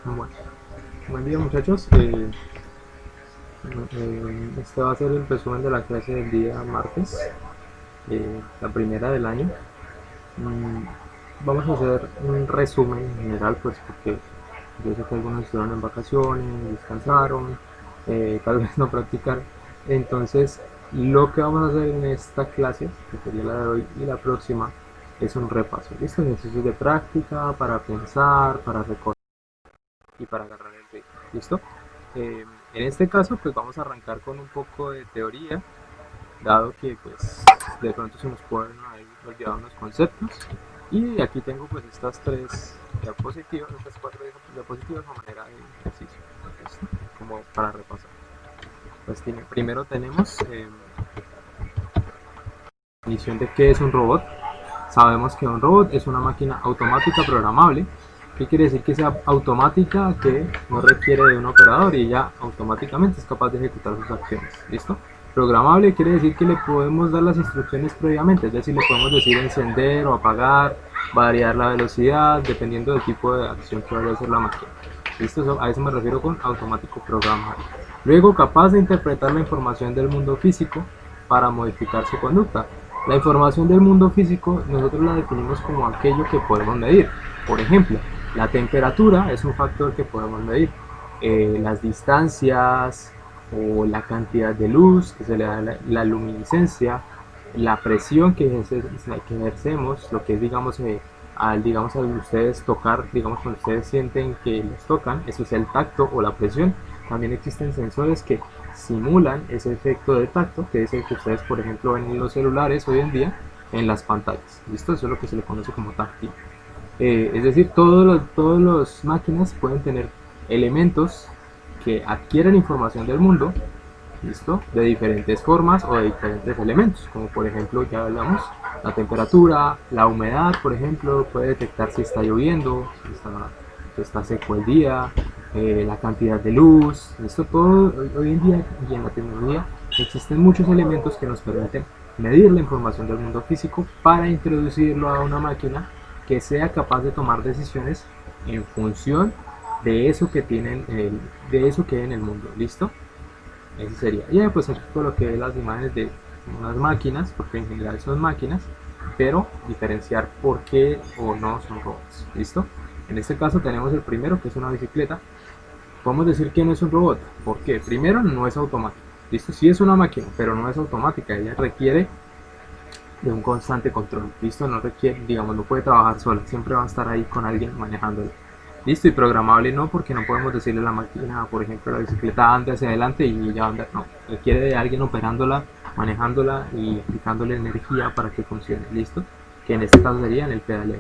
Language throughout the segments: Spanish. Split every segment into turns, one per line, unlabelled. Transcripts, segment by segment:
Bueno, buen día muchachos. Este va a ser el resumen de la clase del día martes, la primera del año. Mm, Vamos a hacer un resumen en general, pues porque yo sé que algunos estuvieron en vacaciones, descansaron, tal vez no practicaron. Entonces, lo que vamos a hacer en esta clase, que sería la de hoy y la próxima, es un repaso. ¿Listo? Ejercicios de práctica para pensar, para recordar y para agarrar el ritmo. ¿Listo? En este caso, pues vamos a arrancar con un poco de teoría, dado que pues de pronto se nos pueden haber olvidado unos conceptos. Y aquí tengo pues estas tres diapositivas, estas cuatro diapositivas a manera de ejercicio, ¿listo? Como para repasar. Pues primero tenemos definición de qué es un robot. Sabemos que un robot es una máquina automática programable. ¿Qué quiere decir que sea automática? Que no requiere de un operador y ella automáticamente es capaz de ejecutar sus acciones. ¿Listo? Programable quiere decir que le podemos dar las instrucciones previamente, es decir, le podemos decir encender o apagar, variar la velocidad, dependiendo del tipo de acción que vaya a hacer la máquina. ¿Listo? A eso me refiero con automático programable. Luego, capaz de interpretar la información del mundo físico para modificar su conducta. La información del mundo físico nosotros la definimos como aquello que podemos medir. Por ejemplo, la temperatura es un factor que podemos medir. Las distancias o la cantidad de luz que se le da la luminiscencia, la presión que ejercemos, lo que es digamos al ustedes tocar, digamos cuando ustedes sienten que les tocan, eso es el tacto o la presión. También existen sensores que simulan ese efecto de tacto, que es el que ustedes por ejemplo ven en los celulares hoy en día en las pantallas. ¿Listo? Eso es lo que se le conoce como táctil. Es decir, todas las máquinas pueden tener elementos que adquieren información del mundo, ¿listo? De diferentes formas o de diferentes elementos, como por ejemplo ya hablamos, la temperatura, la humedad, por ejemplo, puede detectar si está lloviendo, si está seco el día, la cantidad de luz, esto todo hoy en día y en la tecnología existen muchos elementos que nos permiten medir la información del mundo físico para introducirlo a una máquina que sea capaz de tomar decisiones en función de eso que tienen de eso que hay en el mundo. ¿Listo? Eso sería. Y pues aquí coloqué las imágenes de unas máquinas, porque en general son máquinas, pero diferenciar por qué o no son robots. ¿Listo? En este caso tenemos el primero, que es una bicicleta. Podemos decir que no es un robot. ¿Por qué? Primero, no es automático. ¿Listo? Sí es una máquina, pero no es automática. Ella requiere de un constante control. ¿Listo? No requiere, digamos, no puede trabajar sola. Siempre va a estar ahí con alguien manejándola. Listo, y programable no, porque no podemos decirle a la máquina, por ejemplo, la bicicleta ande hacia adelante y ella anda, no, requiere de alguien operándola, manejándola y aplicándole energía para que funcione, listo, que en este caso sería en el pedaleo.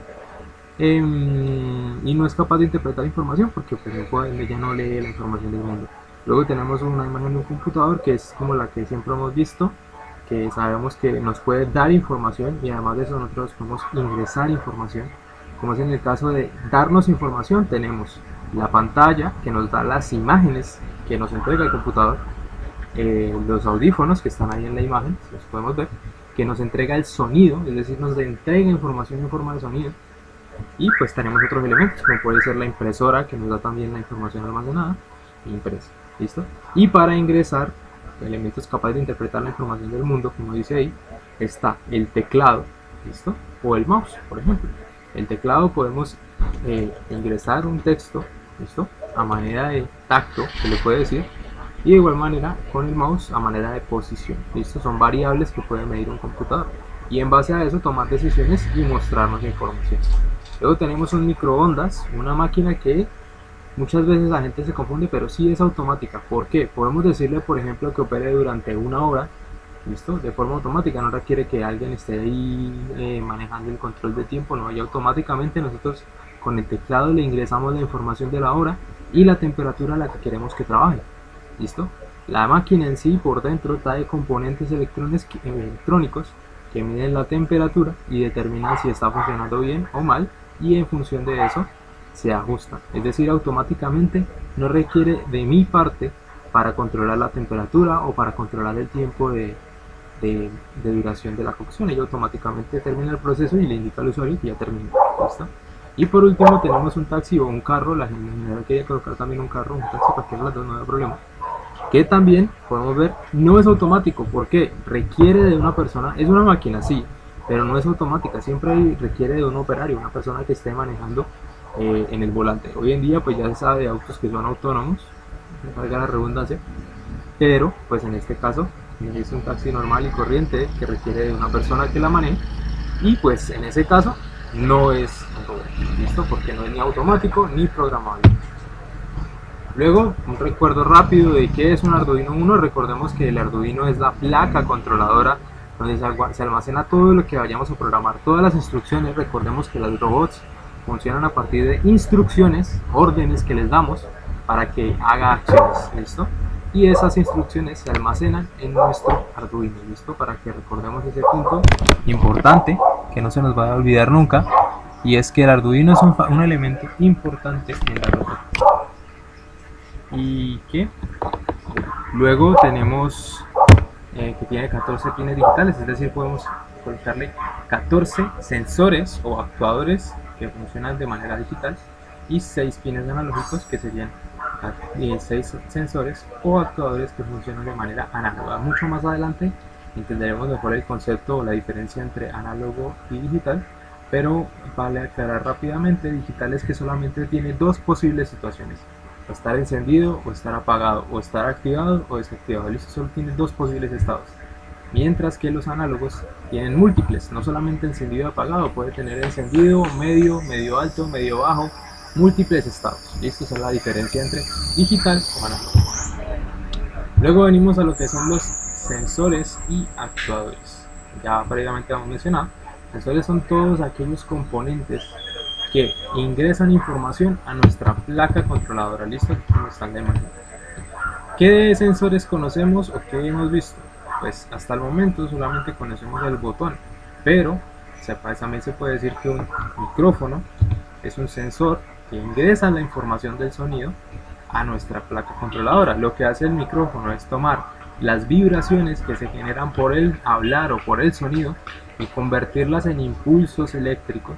Y no es capaz de interpretar información porque pues, ella no lee la información del mundo. Luego tenemos una imagen de un computador que es como la que siempre hemos visto, que sabemos que nos puede dar información y además de eso nosotros podemos ingresar información. Como es en el caso de darnos información, tenemos la pantalla que nos da las imágenes que nos entrega el computador, los audífonos que están ahí en la imagen, si los podemos ver, que nos entrega el sonido, es decir, nos entrega información en forma de sonido. Y pues tenemos otros elementos, como puede ser la impresora, que nos da también la información almacenada e impresa. ¿Listo? Y para ingresar elementos capaces de interpretar la información del mundo, como dice ahí, está el teclado, ¿listo? O el mouse, por ejemplo. El teclado podemos ingresar un texto, ¿listo? A manera de tacto, se le puede decir, y de igual manera con el mouse a manera de posición. ¿Listo? Son variables que puede medir un computador. Y en base a eso tomar decisiones y mostrarnos información. Luego tenemos un microondas, una máquina que muchas veces la gente se confunde, pero sí es automática. ¿Por qué? Podemos decirle, por ejemplo, que opere durante una hora, ¿listo? De forma automática, no requiere que alguien esté ahí manejando el control de tiempo, no, y automáticamente nosotros con el teclado le ingresamos la información de la hora y la temperatura a la que queremos que trabaje, ¿listo? La máquina en sí por dentro trae componentes electrónicos que miden la temperatura y determinan si está funcionando bien o mal, y en función de eso se ajusta, es decir, automáticamente no requiere de mi parte para controlar la temperatura o para controlar el tiempo de duración de la cocción. Ella automáticamente termina el proceso y le indica al usuario que ya terminó. ¿Listo? Y por último tenemos un taxi o un carro, la general quería colocar también un carro, un taxi, cualquiera de las dos, no hay problema, que también podemos ver no es automático, porque requiere de una persona, es una máquina sí, pero no es automática, siempre requiere de un operario, una persona que esté manejando en el volante. Hoy en día pues ya se sabe de autos que son autónomos, no valga la redundancia, pero pues en este caso es un taxi normal y corriente que requiere de una persona que la maneje, y pues en ese caso no es un robot, ¿listo? Porque no es ni automático ni programable. Luego, un recuerdo rápido de qué es un Arduino Uno. Recordemos que el Arduino es la placa controladora donde se almacena todo lo que vayamos a programar, todas las instrucciones. Recordemos que los robots funcionan a partir de instrucciones, órdenes que les damos para que haga acciones, ¿listo? Y esas instrucciones se almacenan en nuestro Arduino, ¿listo? Para que recordemos ese punto importante que no se nos va a olvidar nunca, y es que el Arduino es un elemento importante en la robótica. Y que luego tenemos que tiene 14 pines digitales, es decir, podemos colocarle 14 sensores o actuadores que funcionan de manera digital y 6 pines analógicos que serían 6 sensores o actuadores que funcionan de manera análoga. Mucho más adelante entenderemos mejor el concepto o la diferencia entre análogo y digital, pero vale aclarar rápidamente: digital es que solamente tiene dos posibles situaciones: estar encendido o estar apagado, o estar activado o desactivado. Listo, solo tiene dos posibles estados. Mientras que los análogos tienen múltiples, no solamente encendido y apagado, puede tener encendido, medio, medio alto, medio bajo, múltiples estados. Listo, esa es la diferencia entre digital o análogo. Luego venimos a lo que son los sensores y actuadores. Ya previamente hemos mencionado, sensores son todos aquellos componentes que ingresan información a nuestra placa controladora. Listo, como están de imagen. ¿Qué sensores conocemos o qué hemos visto? Pues hasta el momento solamente conocemos el botón, pero también se puede decir que un micrófono es un sensor que ingresa la información del sonido a nuestra placa controladora. Lo que hace el micrófono es tomar las vibraciones que se generan por el hablar o por el sonido y convertirlas en impulsos eléctricos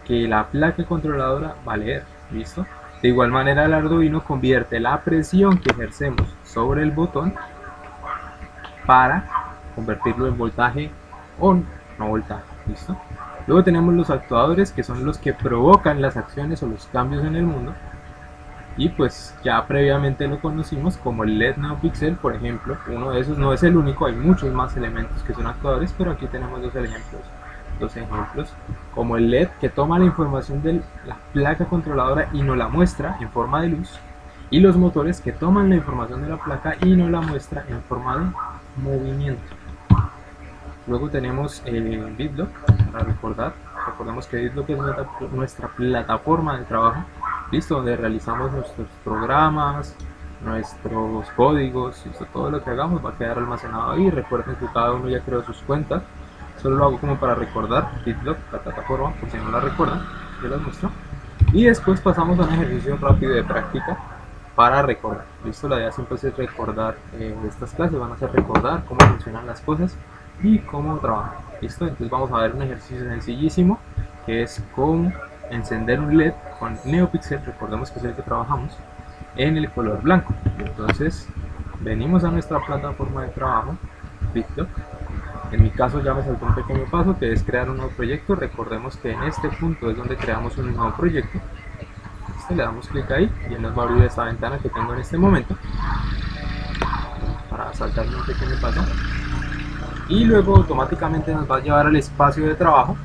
que la placa controladora va a leer. ¿Listo? De igual manera, el Arduino convierte la presión que ejercemos sobre el botón para convertirlo en voltaje on, no voltaje. ¿Listo? Luego tenemos los actuadores, que son los que provocan las acciones o los cambios en el mundo, y pues ya previamente lo conocimos como el LED NeoPixel, por ejemplo. Uno de esos, no es el único, hay muchos más elementos que son actuadores, pero aquí tenemos dos ejemplos, como el LED, que toma la información de la placa controladora y nos la muestra en forma de luz, y los motores, que toman la información de la placa y nos la muestra en forma de movimiento. Luego tenemos BitLock, para recordemos que BitLock es nuestra plataforma de trabajo, listo, donde realizamos nuestros programas, nuestros códigos, listo, todo lo que hagamos va a quedar almacenado ahí. Recuerden que cada uno ya creó sus cuentas. Solo lo hago como para recordar BitLock, la plataforma, por si no la recuerdan, yo las muestro. Y después pasamos a un ejercicio rápido de práctica para recordar. Listo, la idea siempre es recordar. Estas clases van a ser recordar cómo funcionan las cosas y cómo trabajan. Listo, entonces vamos a ver un ejercicio sencillísimo, que es cómo encender un LED con NeoPixel. Recordemos que es el que trabajamos en el color blanco. Entonces venimos a nuestra plataforma de trabajo, BitLock. En mi caso ya me saltó un pequeño paso, que es crear un nuevo proyecto. Recordemos que en este punto es donde creamos un nuevo proyecto. Le damos clic ahí y él nos va a abrir esta ventana que tengo en este momento para saltarme un pequeño paso, y luego automáticamente nos va a llevar al espacio de trabajo.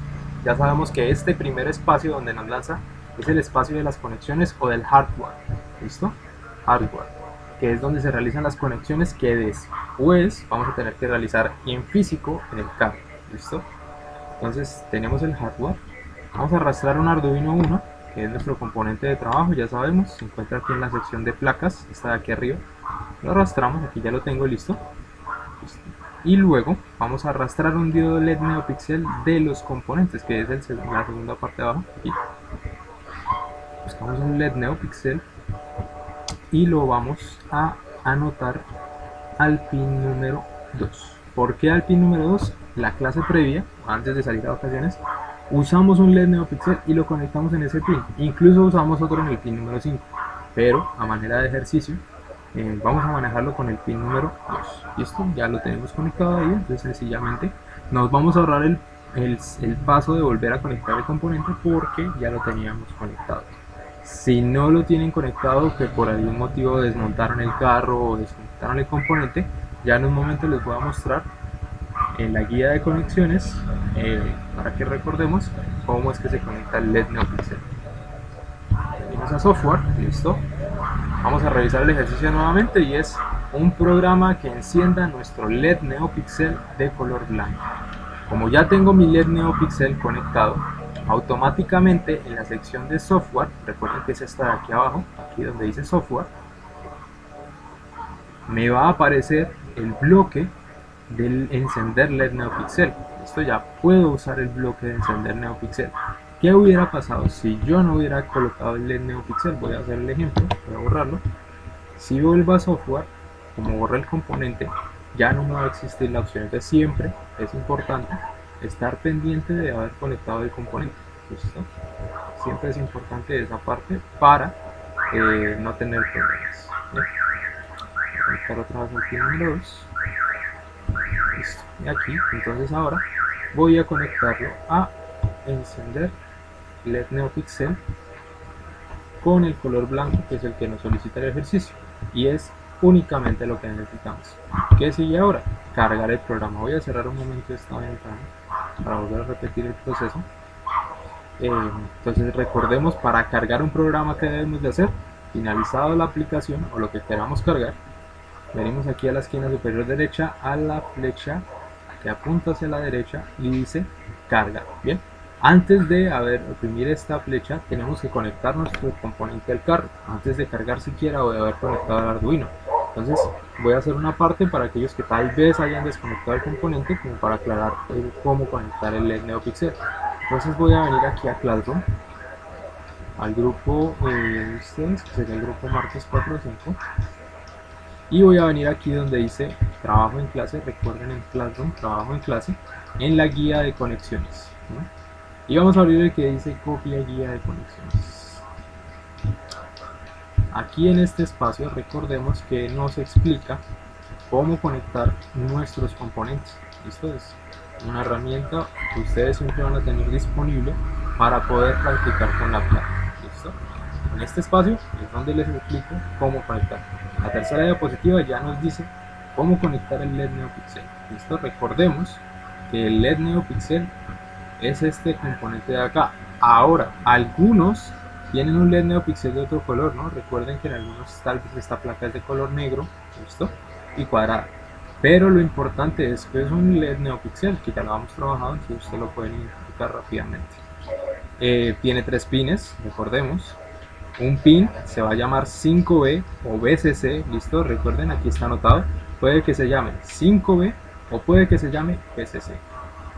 Ya sabemos que este primer espacio donde nos lanza es el espacio de las conexiones o del hardware. ¿Listo? Hardware, que es donde se realizan las conexiones que después vamos a tener que realizar en físico en el carro. ¿Listo? Entonces tenemos el hardware. Vamos a arrastrar un Arduino Uno, que es nuestro componente de trabajo. Ya sabemos, se encuentra aquí en la sección de placas, está de aquí arriba. Lo arrastramos, aquí ya lo tengo listo. Y luego vamos a arrastrar un diodo LED NeoPixel de los componentes, que es la segunda parte de abajo. Aquí buscamos un LED NeoPixel y lo vamos a anotar al pin número 2. ¿Por qué al pin número 2? La clase previa, antes de salir a vacaciones, usamos un LED NeoPixel y lo conectamos en ese pin. Incluso usamos otro en el pin número 5, pero a manera de ejercicio vamos a manejarlo con el pin número 2. Listo, ya lo tenemos conectado ahí. Entonces sencillamente nos vamos a ahorrar el paso de volver a conectar el componente porque ya lo teníamos conectado. Si no lo tienen conectado, que por algún motivo desmontaron el carro o desconectaron el componente, ya en un momento les voy a mostrar en la guía de conexiones para que recordemos cómo es que se conecta el LED NeoPixel. Venimos a software, listo. Vamos a revisar el ejercicio nuevamente y es un programa que encienda nuestro LED NeoPixel de color blanco. Como ya tengo mi LED NeoPixel conectado, automáticamente en la sección de software, recuerden que es esta de aquí abajo, aquí donde dice software, me va a aparecer el bloque del encender LED NeoPixel. Esto ya puedo usar el bloque de encender NeoPixel. ¿Qué hubiera pasado si yo no hubiera colocado el LED NeoPixel? Voy a hacer el ejemplo, voy a borrarlo. Si vuelvo a software, como borré el componente, ya no me va a existir la opción. Entonces siempre es importante estar pendiente de haber conectado el componente. ¿Listo? Siempre es importante esa parte para no tener problemas. Voy a conectar otra vez el pin número 2. Listo. Y aquí, entonces ahora voy a conectarlo a encender LED NeoPixel con el color blanco, que es el que nos solicita el ejercicio, y es únicamente lo que necesitamos. ¿Qué sigue ahora? Cargar el programa. Voy a cerrar un momento esta ventana para volver a repetir el proceso. Entonces recordemos, para cargar un programa, ¿qué debemos de hacer? Finalizado la aplicación o lo que queramos cargar, venimos aquí a la esquina superior derecha, a la flecha que apunta hacia la derecha y dice carga. Bien, antes de oprimir esta flecha tenemos que conectar nuestro componente al carro antes de cargar siquiera o de haber conectado el Arduino. Entonces voy a hacer una parte para aquellos que tal vez hayan desconectado el componente, como para aclarar cómo conectar el LED NeoPixel. Entonces voy a venir aquí a Classroom, al grupo de ustedes, que sería el grupo martes 4 o 5, y voy a venir aquí donde dice trabajo en clase. Recuerden, en Classroom, trabajo en clase, en la guía de conexiones, ¿no? Y vamos a abrir el que dice copia guía de conexiones. Aquí en este espacio recordemos que nos explica cómo conectar nuestros componentes. Esto es una herramienta que ustedes siempre van a tener disponible para poder practicar con la placa. ¿Listo? En este espacio es donde les explico cómo conectar. La tercera diapositiva ya nos dice cómo conectar el LED NeoPixel. ¿Listo? Recordemos que el LED NeoPixel es este componente de acá. Ahora, algunos tienen un LED NeoPixel de otro color, ¿no? Recuerden que en algunos tal vez esta placa es de color negro, ¿listo? Y cuadrada. Pero lo importante es que es un LED NeoPixel, que ya lo hemos trabajado, entonces ustedes lo pueden identificar rápidamente. Tiene 3 pines, recordemos. Un pin se va a llamar 5B o BCC, ¿listo? Recuerden, aquí está anotado. Puede que se llame 5B o puede que se llame BCC.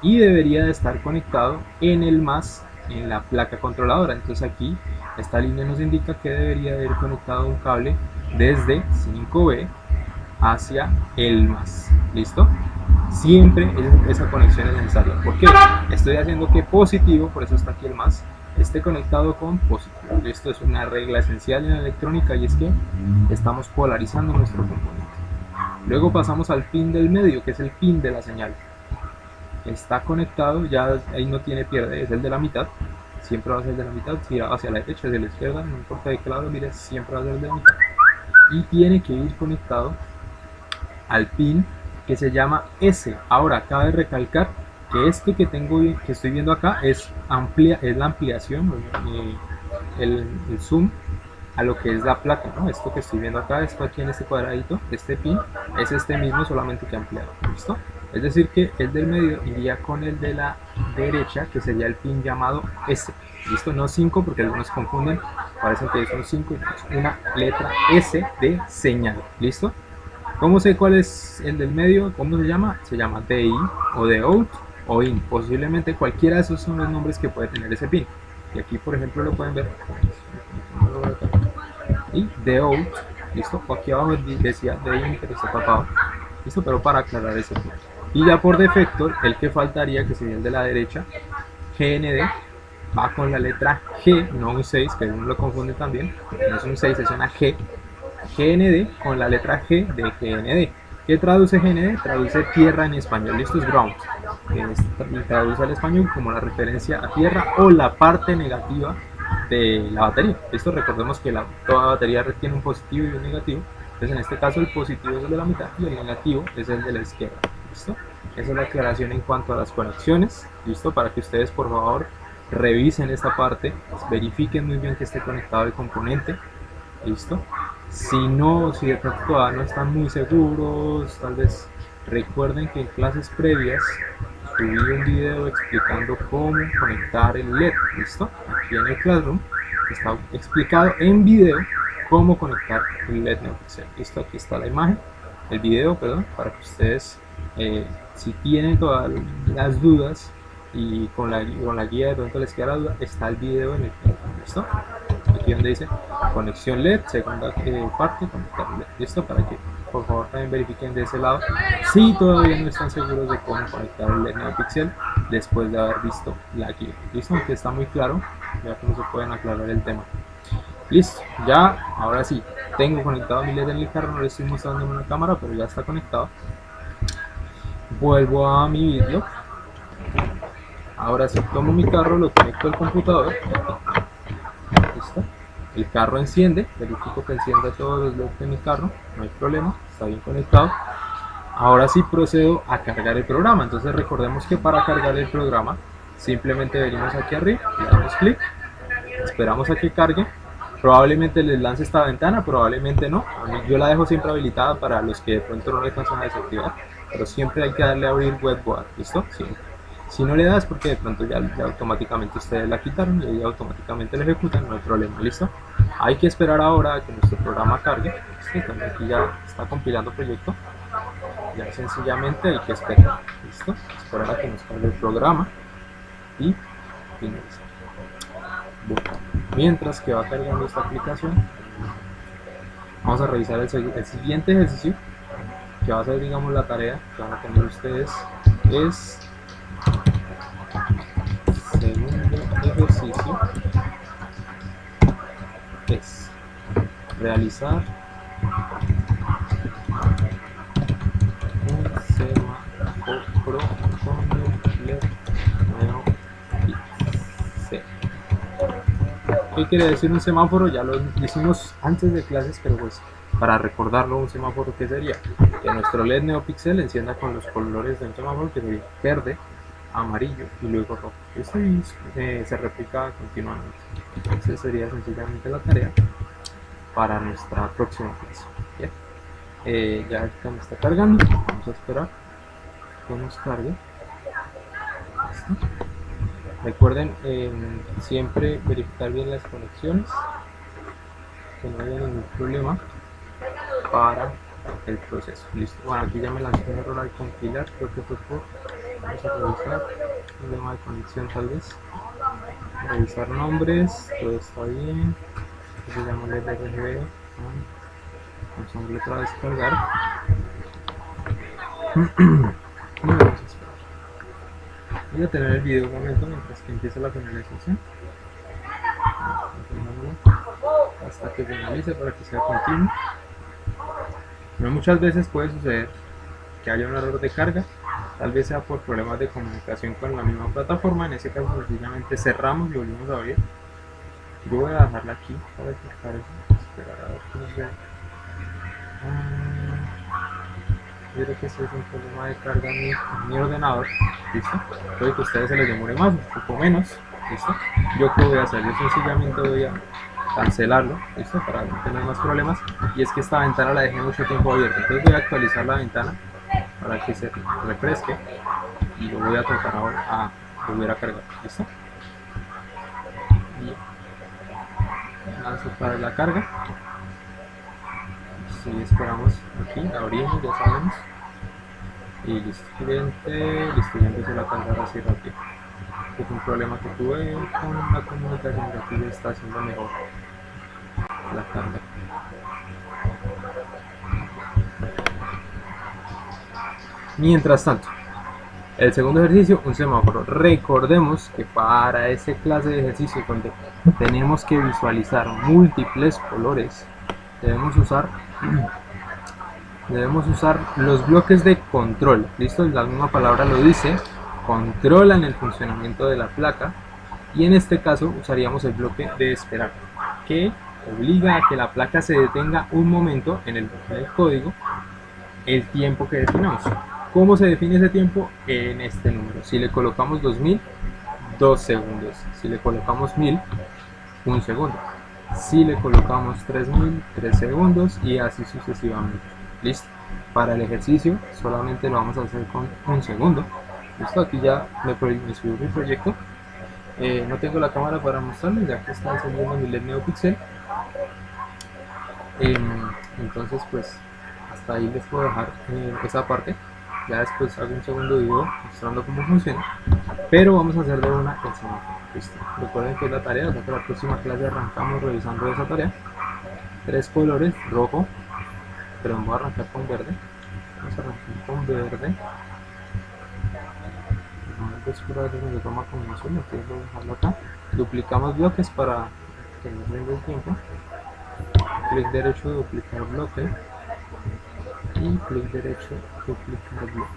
Y debería de estar conectado en el más, en la placa controladora. Entonces aquí esta línea nos indica que debería de ir conectado un cable desde 5B hacia el más. ¿Listo? Siempre esa conexión es necesaria. ¿Por qué? Estoy haciendo que positivo, por eso está aquí el más, esté conectado con positivo. Esto es una regla esencial en la electrónica, y es que estamos polarizando nuestro componente. Luego pasamos al pin del medio, que es el pin de la señal. Está conectado, ya ahí no tiene pierde, es el de la mitad. Siempre va a ser el de la mitad, si va hacia la derecha, hacia la izquierda, no importa de qué lado mires, siempre va a ser el de la mitad. Y tiene que ir conectado al pin que se llama S. Ahora, cabe recalcar que esto que estoy viendo acá es la ampliación, el zoom a lo que es la placa, ¿no? Esto que estoy viendo acá, esto aquí en este cuadradito, este pin, es este mismo, solamente que ampliado. ¿Listo? Es decir, que el del medio iría con el de la derecha, que sería el pin llamado S. ¿Listo? No 5, porque algunos confunden, parecen que son 5 y no, es una letra S de señal. ¿Listo? ¿Cómo sé cuál es el del medio? ¿Cómo se llama? Se llama DI o DOUT o IN. Posiblemente cualquiera de esos son los nombres que puede tener ese pin. Y aquí, por ejemplo, lo pueden ver. Y DOUT, ¿listo? Aquí abajo decía DIN, pero está tapado. ¿Listo? Pero para aclarar ese pin. Y ya por defecto, el que faltaría, que sería el de la derecha, GND va con la letra G, no un 6, que uno lo confunde también, no es un 6, es una G. GND con la letra G de GND. ¿Qué traduce GND? Traduce tierra en español, listo, es ground. Traduce al español como la referencia a tierra o la parte negativa de la batería. Esto recordemos que toda batería tiene un positivo y un negativo. Entonces en este caso el positivo es el de la mitad y el negativo es el de la izquierda. ¿Listo? Esa es la aclaración en cuanto a las conexiones. ¿Listo? Para que ustedes por favor revisen esta parte, verifiquen muy bien que esté conectado el componente. ¿Listo? Si de pronto todavía no están muy seguros, tal vez recuerden que en clases previas subí un video explicando cómo conectar el LED. ¿Listo? Aquí en el Classroom está explicado en video cómo conectar el LED NeoPixel. Listo, aquí está la imagen, el video, perdón, para que ustedes, si tienen todas las dudas y con la guía de pronto les queda la duda, está el video en el video. ¿Listo? Aquí donde dice conexión LED, segunda parte, conectar LED. ¿Listo? Para que por favor también verifiquen de ese lado si todavía no están seguros de cómo conectar el LED NeoPixel después de haber visto la guía. ¿Listo? Aunque está muy claro, ya que no se pueden aclarar el tema. Listo, ya, ahora sí, tengo conectado mi LED en el carro, no le estoy mostrando en una cámara, pero ya está conectado. Vuelvo a mi vídeo. Ahora sí, tomo mi carro, lo conecto al computador. Listo. El carro enciende, verifico que encienda todos los LEDs de mi carro, no hay problema, está bien conectado. Ahora sí procedo a cargar el programa. Entonces recordemos que para cargar el programa simplemente venimos aquí arriba, le damos clic, esperamos a que cargue. Probablemente les lance esta ventana, probablemente no. Yo la dejo siempre habilitada para los que de pronto no le alcanzan a desactivar, pero siempre hay que darle a abrir webboard, ¿listo? Siempre. Si no le das, porque de pronto ya automáticamente ustedes la quitaron y automáticamente la ejecutan, no hay problema, ¿listo? Hay que esperar ahora a que nuestro programa cargue. ¿Listo? También aquí ya está compilando proyecto. Ya sencillamente hay que esperar, ¿listo? Esperar a que nos cargue el programa y finalizar. Bueno, mientras que va cargando esta aplicación, vamos a revisar el siguiente ejercicio, que va a ser, digamos, la tarea que van a tener ustedes. Segundo ejercicio es realizar un semáforo con el LED NeoPixel. ¿Qué quiere decir un semáforo? Ya lo hicimos antes de clases, pero pues para recordarlo, un semáforo, ¿qué sería? Que nuestro LED NeoPixel encienda con los colores de un semáforo, que sería verde, amarillo y luego rojo. Esto se replica continuamente. Esa sería sencillamente la tarea para nuestra próxima clase. ¿Bien? Ya acá me está cargando, vamos a esperar que nos cargue. ¿Listo? Recuerden siempre verificar bien las conexiones, que no haya ningún problema para el proceso. Listo. Bueno, aquí ya me lancé un error al compilar, creo que fue por, vamos a revisar, problema de conexión tal vez, revisar nombres, todo está bien, se llama LRGB, vamos a darle otra vez cargar y vamos a esperar. Voy a tener el video un momento mientras que empiece la finalización, hasta que finalice para que sea continuo. No, muchas veces puede suceder que haya un error de carga, tal vez sea por problemas de comunicación con la misma plataforma. En ese caso sencillamente cerramos y volvemos a abrir. Yo voy a dejarla aquí para que cargue, esperar a ver qué nos ve. Yo creo que ese es un problema de carga en mi ordenador. ¿Listo? Puede que a ustedes se les demore más, un poco menos. ¿Listo? Yo qué voy a hacer, yo sencillamente voy a cancelarlo, ¿listo? Para no tener más problemas. Y es que esta ventana la dejé mucho tiempo abierta, entonces voy a actualizar la ventana para que se refresque y lo voy a tratar ahora a volver a cargar. ¿Listo? Y lanzo para la carga. Si esperamos aquí, abrimos, ya sabemos. Y listo, cliente, listo, ya empezó a cargar así rápido. Es un problema que tuve con la comunicación, que aquí ya está haciendo mejor la carga. Mientras tanto, El segundo ejercicio, un semáforo. Recordemos que para esa clase de ejercicio donde tenemos que visualizar múltiples colores, debemos usar los bloques de control. ¿Listo? La misma palabra lo dice, controlan el funcionamiento de la placa, y en este caso usaríamos el bloque de esperar, que obliga a que la placa se detenga un momento en el código, el tiempo que definamos. ¿Cómo se define ese tiempo? En este número. Si le colocamos 2000, 2 segundos. Si le colocamos 1000, 1 segundo. Si le colocamos 3000, 3 segundos, y así sucesivamente. Listo. Para el ejercicio solamente lo vamos a hacer con 1 segundo. Listo. Aquí ya me subió mi proyecto. No tengo la cámara para mostrarles, ya que está encendiendo mi LED NeoPixel. Entonces pues hasta ahí les puedo dejar esa parte. Ya después hago un segundo video mostrando cómo funciona, pero vamos a hacer de una el semáforo. Listo. Recuerden que es la tarea, o sea que la próxima clase arrancamos revisando esa tarea. 3 colores, rojo, pero vamos a arrancar con verde. Vamos a arrancar con verde. Después a veces me toma como azul, entonces voy a dejarlo acá. Duplicamos bloques para que nos venga el tiempo. Clic derecho, duplicar bloque, y clic derecho, duplicar bloque.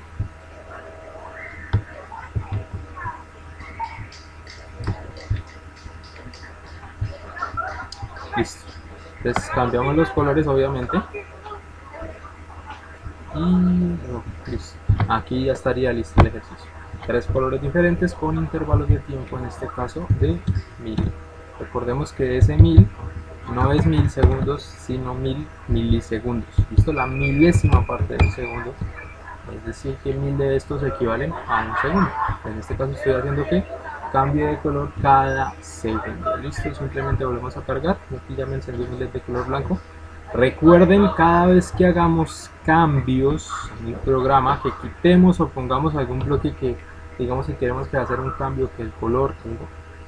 Listo. Entonces cambiamos los colores, obviamente, y listo. Aquí ya estaría listo el ejercicio. 3 colores diferentes con intervalos de tiempo, en este caso de 1000. Recordemos que ese 1000 no es 1000 segundos, sino 1000 milisegundos. Listo, la milésima parte de un segundo. Es decir, que 1000 de estos equivalen a un segundo. En este caso estoy haciendo que cambie de color cada segundo. Listo, simplemente volvemos a cargar. Aquí ya me encendió mi LED de color blanco. Recuerden, cada vez que hagamos cambios en el programa, que quitemos o pongamos algún bloque que digamos que queremos que hacer un cambio, que el color,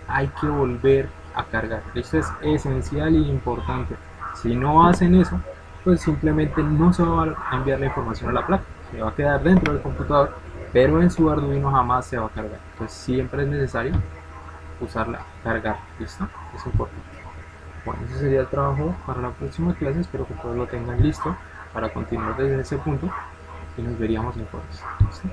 hay que volver a cargar. Esto es esencial y importante. Si no hacen eso, pues simplemente no se va a enviar la información a la placa, se va a quedar dentro del computador, pero en su Arduino jamás se va a cargar. Entonces siempre es necesario usarla, cargar. ¿Listo? Es importante. Bueno, ese sería el trabajo para la próxima clase. Espero que todos lo tengan listo para continuar desde ese punto, y nos veríamos en jueves. ¿Listo?